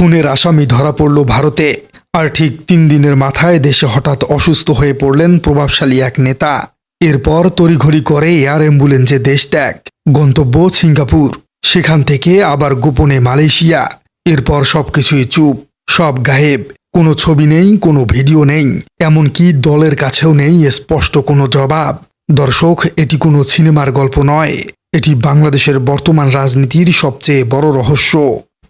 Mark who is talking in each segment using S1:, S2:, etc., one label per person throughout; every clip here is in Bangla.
S1: খুনের আসামি ধরা পড়ল ভারতে। আর ঠিক ৩ দিনের মাথায় দেশে হঠাৎ অসুস্থ হয়ে পড়লেন প্রভাবশালী এক নেতা। এরপর তড়িঘড়ি করে এয়ার অ্যাম্বুলেন্সে দেশ ত্যাগ, গন্তব্য সিঙ্গাপুর, সেখান থেকে আবার গোপনে মালয়েশিয়া। এরপর সবকিছুই চুপ, সব গায়েব। কোনো ছবি নেই, কোনো ভিডিও নেই, এমনকি দলের কাছেও নেই স্পষ্ট কোনো জবাব। দর্শক, এটি কোনো সিনেমার গল্প নয়, এটি বাংলাদেশের বর্তমান রাজনীতির সবচেয়ে বড় রহস্য।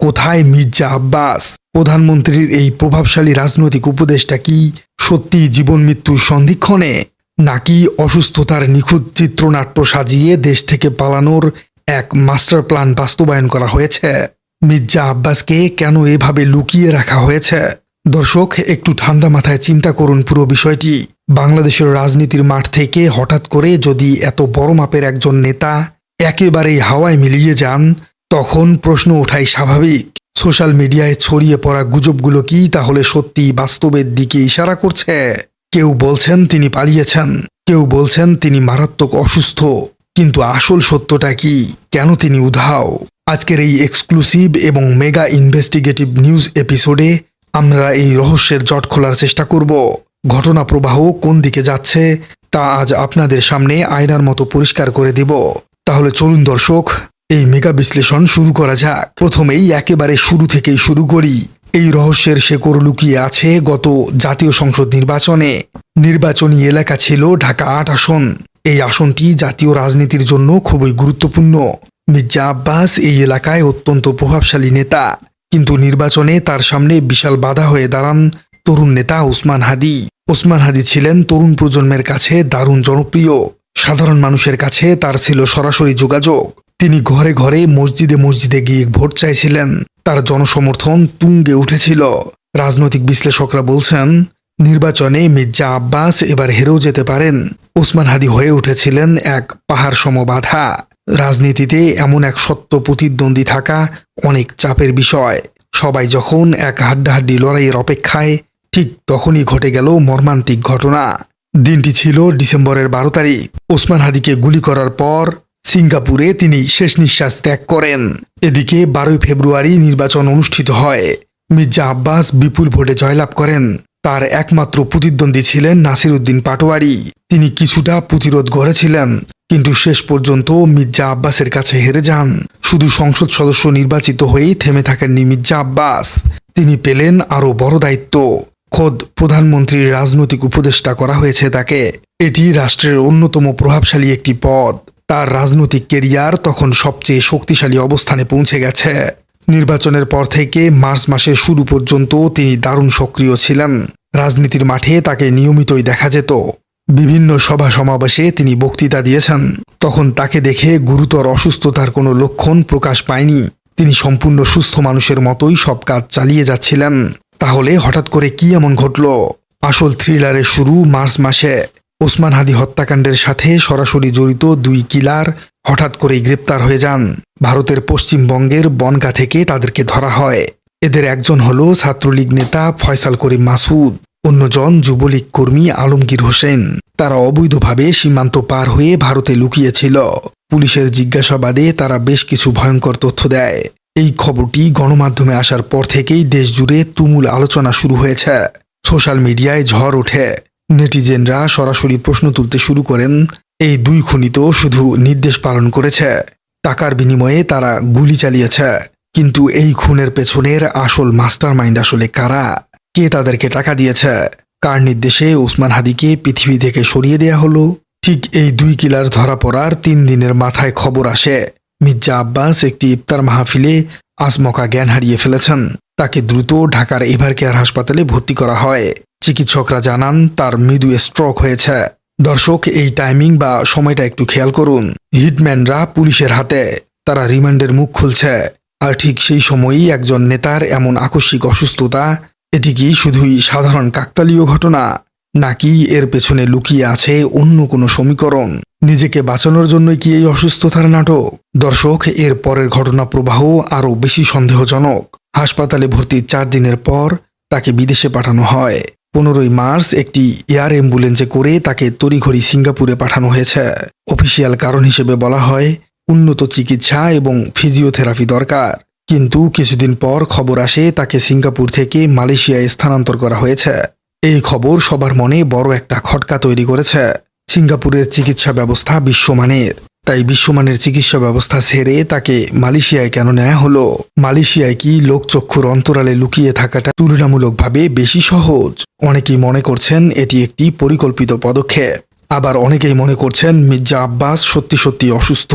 S1: কোথায় মির্জা আব্বাস? প্রধানমন্ত্রীর এই প্রভাবশালী রাজনৈতিক উপদেষ্টা কি সত্যি জীবন মৃত্যুর সন্ধিক্ষণে, নাকি অসুস্থতার নিখুঁত চিত্রনাট্য সাজিয়ে দেশ থেকে পালানোর এক মাস্টার প্ল্যান বাস্তবায়ন করা হয়েছে? মির্জা আব্বাসকে কেন এভাবে লুকিয়ে রাখা হয়েছে? দর্শক, একটু ঠান্ডা মাথায় চিন্তা করুন পুরো বিষয়টি। বাংলাদেশের রাজনীতির মাঠ থেকে হঠাৎ করে যদি এত বড় মাপের একজন নেতা একেবারেই হাওয়ায় মিলিয়ে যান, তখন প্রশ্ন ওঠাই স্বাভাবিক। সোশ্যাল মিডিয়ায় ছড়িয়ে পড়া গুজবগুলো কি তাহলে সত্যি বাস্তবের দিকে ইশারা করছে? কেউ বলছেন তিনি পালিয়েছেন, কেউ বলছেন তিনি মারাত্মক অসুস্থ, কিন্তু আসল সত্যটা কি? কেন তিনি উধাও? আজকের এই এক্সক্লুসিভ এবং মেগা ইনভেস্টিগেটিভ নিউজ এপিসোডে আমরা এই রহস্যের জট খোলার চেষ্টা করব। ঘটনা প্রবাহ কোন দিকে যাচ্ছে তা আজ আপনাদের সামনে আয়নার মতো পরিষ্কার করে দিব। তাহলে চলুন দর্শক, এই মেগা বিশ্লেষণ শুরু করা যাক। প্রথমেই একেবারে শুরু থেকেই শুরু করি। এই রহস্যের শেকড় লুকিয়ে আছে গত জাতীয় সংসদ নির্বাচনে। নির্বাচনী এলাকা ছিল ঢাকা ৮ আসন। এই আসনটি জাতীয় রাজনীতির জন্য খুবই গুরুত্বপূর্ণ। মির্জা আব্বাস এই এলাকায় অত্যন্ত প্রভাবশালী নেতা, কিন্তু নির্বাচনে তার সামনে বিশাল বাধা হয়ে দাঁড়ান তরুণ নেতা ওসমান হাদি। ওসমান হাদি ছিলেন তরুণ প্রজন্মের কাছে দারুণ জনপ্রিয়। সাধারণ মানুষের কাছে তার ছিল সরাসরি যোগাযোগ। তিনি ঘরে ঘরে, মসজিদে মসজিদে গিয়ে ভোট চাইছিলেন। তার জনসমর্থন তুঙ্গে উঠেছিল। রাজনৈতিক বিশ্লেষকরা বলছেন, নির্বাচনে মির্জা আব্বাস এবার হেরেও যেতে পারেন। ওসমান হাদি হয়ে উঠেছিলেন এক পাহাড় সম বাধা। রাজনীতিতে এমন এক সত্য প্রতিদ্বন্দ্বী থাকা অনেক চাপের বিষয়। সবাই যখন এক হাড্ডাহাড্ডি লড়াইয়ের অপেক্ষায়, ঠিক তখনই ঘটে গেল মর্মান্তিক ঘটনা। দিনটি ছিল ডিসেম্বরের 12 তারিখ। ওসমান হাদিকে গুলি করার পর সিঙ্গাপুরে তিনি শেষ নিঃশ্বাস ত্যাগ করেন। এদিকে 12 ফেব্রুয়ারি নির্বাচন অনুষ্ঠিত হয়। মির্জা আব্বাস বিপুল ভোটে জয়লাভ করেন। তার একমাত্র প্রতিদ্বন্দ্বী ছিলেন নাসির উদ্দিন পাটোয়ারি। তিনি কিছুটা প্রতিরোধ গড়েছিলেন, কিন্তু শেষ পর্যন্ত মির্জা আব্বাসের কাছে হেরে যান। শুধু সংসদ সদস্য নির্বাচিত হয়েই থেমে থাকেননি মির্জা আব্বাস। তিনি পেলেন আরও বড় দায়িত্ব। খোদ প্রধানমন্ত্রীর রাজনৈতিক উপদেষ্টা করা হয়েছে তাকে। এটি রাষ্ট্রের অন্যতম প্রভাবশালী একটি পদ। তার রাজনৈতিক কেরিয়ার তখন সবচেয়ে শক্তিশালী অবস্থানে পৌঁছে গেছে। নির্বাচনের পর থেকে মার্চ মাসের শুরু পর্যন্ত তিনি দারুণ সক্রিয় ছিলেন। রাজনীতির মাঠে তাকে নিয়মিতই দেখা যেত। বিভিন্ন সভা সমাবেশে তিনি বক্তৃতা দিয়েছেন। তখন তাকে দেখে গুরুতর অসুস্থতার কোনো লক্ষণ প্রকাশ পায়নি। তিনি সম্পূর্ণ সুস্থ মানুষের মতোই সব কাজ চালিয়ে যাচ্ছিলেন। তাহলে হঠাৎ করে কি এমন ঘটল? আসল থ্রিলারের শুরু মার্চ মাসে। ওসমান হাদি হত্যাকাণ্ডের সাথে সরাসরি জড়িত 2 কিলার হঠাৎ করেই গ্রেপ্তার হয়ে যান। ভারতের পশ্চিমবঙ্গের বনগাঁ থেকে তাদেরকে ধরা হয়। এদের একজন হল ছাত্রলীগ নেতা ফয়সাল করিম মাসুদ, অন্যজন যুবলীগ কর্মী আলমগীর হোসেন। তারা অবৈধভাবে সীমান্ত পার হয়ে ভারতে লুকিয়েছিল। পুলিশের জিজ্ঞাসাবাদে তারা বেশ কিছু ভয়ঙ্কর তথ্য দেয়। এই খবরটি গণমাধ্যমে আসার পর থেকেই দেশ জুড়ে তুমুল আলোচনা শুরু হয়েছে। সোশ্যাল মিডিয়ায় ঝড় ওঠে। নেটিজেনরা সরাসরি প্রশ্ন তুলতে শুরু করেন, এই 2 খুনি তো শুধু নির্দেশ পালন করেছে, টাকার বিনিময়ে তারা গুলি চালিয়েছে। কিন্তু এই খুনের পেছনের আসল মাস্টারমাইন্ড আসলে কারা? কে তাদেরকে টাকা দিয়েছে? কার নির্দেশে ওসমান হাদিকে পৃথিবী থেকে সরিয়ে দেয়া হলো? ঠিক এই 2 কিলার ধরা পড়ার 3 দিনের মাথায় খবর আসে মির্জা আব্বাস একটি ইফতার মাহফিলে আচমকা জ্ঞান হারিয়ে ফেলেছেন। তাকে দ্রুত ঢাকার এভারকেয়ার হাসপাতালে ভর্তি করা হয়। চিকিৎসকরা জানান তার মৃদু স্ট্রোক হয়েছে। দর্শক, এই টাইমিং বা সময়টা একটু খেয়াল করুন। হিটম্যানরা পুলিশের হাতে, তারা রিমান্ডের মুখ খুলছে। আর ঠিক সেই সময়ই একজন নেতার এমন আকস্মিক অসুস্থতা। এটি কি শুধুই সাধারণ কাকতালীয় ঘটনা, নাকি এর পেছনে লুকিয়ে আছে অন্য কোনো সমীকরণ? নিজেকে বাঁচানোর জন্যই কি এই অসুস্থতার নাটক? দর্শক, এর পরের ঘটনা প্রবাহ আরও বেশি সন্দেহজনক। হাসপাতালে ভর্তির 4 দিনের পর তাকে বিদেশে পাঠানো হয়। 15 মার্চ একটি এয়ার অ্যাম্বুলেন্সে করে তাকে তড়িঘড়ি সিঙ্গাপুরে পাঠানো হয়েছে। অফিসিয়াল কারণ হিসেবে বলা হয় উন্নত চিকিৎসা এবং ফিজিওথেরাপি দরকার। কিন্তু কিছুদিন পর খবর আসে তাকে সিঙ্গাপুর থেকে মালয়েশিয়ায় স্থানান্তর করা হয়েছে। এই খবর সবার মনে বড় একটা খটকা তৈরি করেছে। সিঙ্গাপুরের চিকিৎসা ব্যবস্থা বিশ্বমানের, তাই বিশ্বমানের চিকিৎসা ব্যবস্থা ছেড়ে তাকে মালয়েশিয়ায় কেন নেওয়া হলো? মালয়েশিয়ায় কি লোকচক্ষুর অন্তরালে লুকিয়ে থাকাটা তুলনামূলকভাবে বেশি সহজ? অনেকেই মনে করছেন এটি একটি পরিকল্পিত পদক্ষেপ, আবার অনেকেই মনে করছেন মির্জা আব্বাস সত্যি সত্যি অসুস্থ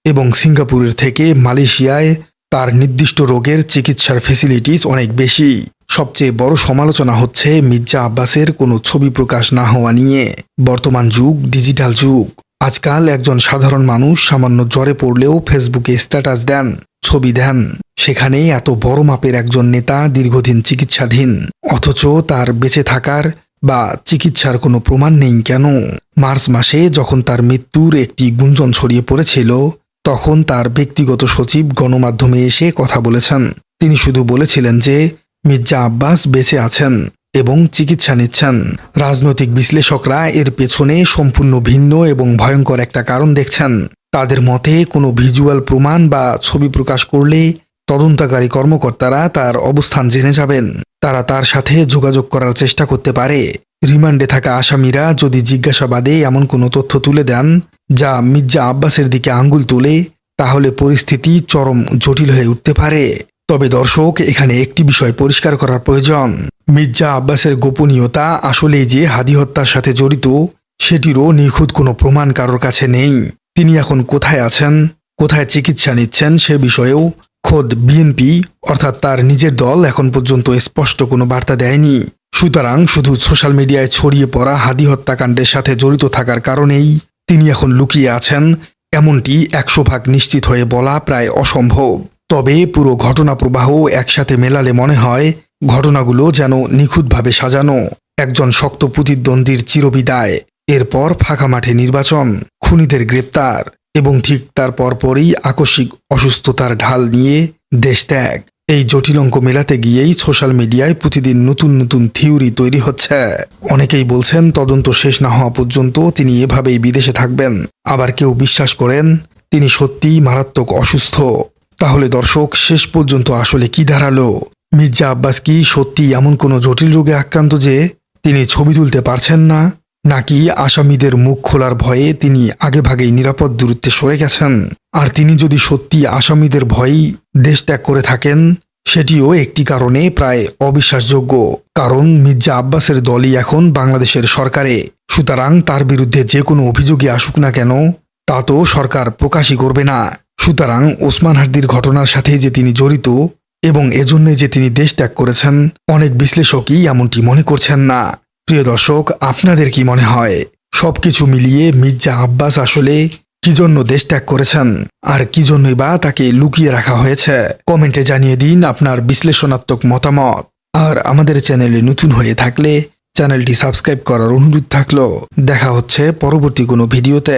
S1: এবং সিঙ্গাপুরের থেকে মালয়েশিয়ায় তার নির্দিষ্ট রোগের চিকিৎসার ফেসিলিটিস অনেক বেশি। সবচেয়ে বড় সমালোচনা হচ্ছে মির্জা আব্বাসের কোনো ছবি প্রকাশ না হওয়া নিয়ে। বর্তমান যুগ ডিজিটাল যুগ। আজকাল একজন সাধারণ মানুষ সামান্য জ্বরে পড়লেও ফেসবুকে স্ট্যাটাস দেন, ছবি দেন। সেখানে এত বড় মাপের একজন নেতা দীর্ঘদিন চিকিৎসাধীন, অথচ তার বেঁচে থাকার বা চিকিৎসার কোনো প্রমাণ নেই কেন? মার্চ মাসে যখন তার মৃত্যুর একটি গুঞ্জন ছড়িয়ে পড়েছিল, তখন তার ব্যক্তিগত সচিব গণমাধ্যমে এসে কথা বলেছেন। তিনি শুধু বলেছিলেন যে মির্জা আব্বাস বেঁচে আছেন এবং চিকিৎসা নিচ্ছেন। রাজনৈতিক বিশ্লেষকরা এর পেছনে সম্পূর্ণ ভিন্ন এবং ভয়ঙ্কর একটা কারণ দেখছেন। তাদের মতে কোনো ভিজুয়াল প্রমাণ বা ছবি প্রকাশ করলে তদন্তকারী কর্মকর্তারা তার অবস্থান জেনে যাবেন। তারা তার সাথে যোগাযোগ করার চেষ্টা করতে পারে। রিমান্ডে থাকা আসামিরা যদি জিজ্ঞাসাবাদে এমন কোনো তথ্য তুলে দেন যা মির্জা আব্বাসের দিকে আঙ্গুল তোলে, তাহলে পরিস্থিতি চরম জটিল হয়ে উঠতে পারে। তবে দর্শক, এখানে একটি বিষয় পরিষ্কার করার প্রয়োজন। মির্জা আব্বাসের গোপনীয়তা আসলেই যে হাদি হত্যার সাথে জড়িত, সেটিরও নিখুঁত কোনো প্রমাণ কারোর কাছে নেই। তিনি এখন কোথায় আছেন, কোথায় চিকিৎসা নিচ্ছেন সে বিষয়েও খোদ বিএনপি অর্থাৎ তার নিজের দল এখন পর্যন্ত স্পষ্ট কোনো বার্তা দেয়নি। সুতরাং শুধু সোশ্যাল মিডিয়ায় ছড়িয়ে পড়া হাদি হত্যাকাণ্ডের সাথে জড়িত থাকার কারণেই তিনি এখন লুকিয়ে আছেন, এমনটি 100% নিশ্চিত হয়ে বলা প্রায় অসম্ভব। তবে পুরো ঘটনা প্রবাহ একসাথে মেলালে মনে হয় ঘটনাগুলো যেন নিখুঁতভাবে সাজানো। একজন শক্ত প্রতিদ্বন্দ্বীর চিরবিদায়, এরপর ফাঁকা মাঠে নির্বাচন, খুনিদের গ্রেপ্তার এবং ঠিক তার পরপরই আকস্মিক অসুস্থতার ঢাল নিয়ে দেশ ত্যাগ। এই জটিল অঙ্ক মেলাতে গিয়েই সোশ্যাল মিডিয়ায় প্রতিদিন নতুন নতুন থিওরি তৈরি হচ্ছে। অনেকেই বলছেন তদন্ত শেষ না হওয়া পর্যন্ত তিনি এভাবেই বিদেশে থাকবেন। আবার কেউ বিশ্বাস করেন তিনি সত্যিই মারাত্মক অসুস্থ। তাহলে দর্শক, শেষ পর্যন্ত আসলে কি দাঁড়ালো? মির্জা আব্বাস কি সত্যি এমন কোনো জটিল রোগে আক্রান্ত যে তিনি ছবি তুলতে পারছেন না, নাকি আসামিদের মুখ খোলার ভয়ে তিনি আগেভাগেই নিরাপদ দূরত্বে সরে গেছেন? আর তিনি যদি সত্যি আসামিদের ভয়েই দেশ ত্যাগ করে থাকেন, সেটিও একটি কারণে প্রায় অবিশ্বাসযোগ্য। কারণ মির্জা আব্বাসের দলই এখন বাংলাদেশের সরকারে। সুতরাং তার বিরুদ্ধে যে কোনো অভিযোগই আসুক না কেন, তা তো সরকার প্রকাশই করবে না। সুতরাং ওসমান হাদির ঘটনার সাথে যে তিনি জড়িত এবং এজন্যে যে তিনি দেশ ত্যাগ করেছেন, অনেক বিশ্লেষকই এমনটি মনে করছেন না। প্রিয় দর্শক, আপনাদের কি মনে হয়? সবকিছু মিলিয়ে মির্জা আব্বাস আসলে কি জন্য দেশ ত্যাগ করেছেন, আর কি জন্যই বা তাকে লুকিয়ে রাখা হয়েছে? কমেন্টে জানিয়ে দিন আপনার বিশ্লেষণাত্মক মতামত। আর আমাদের চ্যানেলে নতুন হয়ে থাকলে চ্যানেলটি সাবস্ক্রাইব করার অনুরোধ থাকলো। দেখা হচ্ছে পরবর্তী কোনো ভিডিওতে।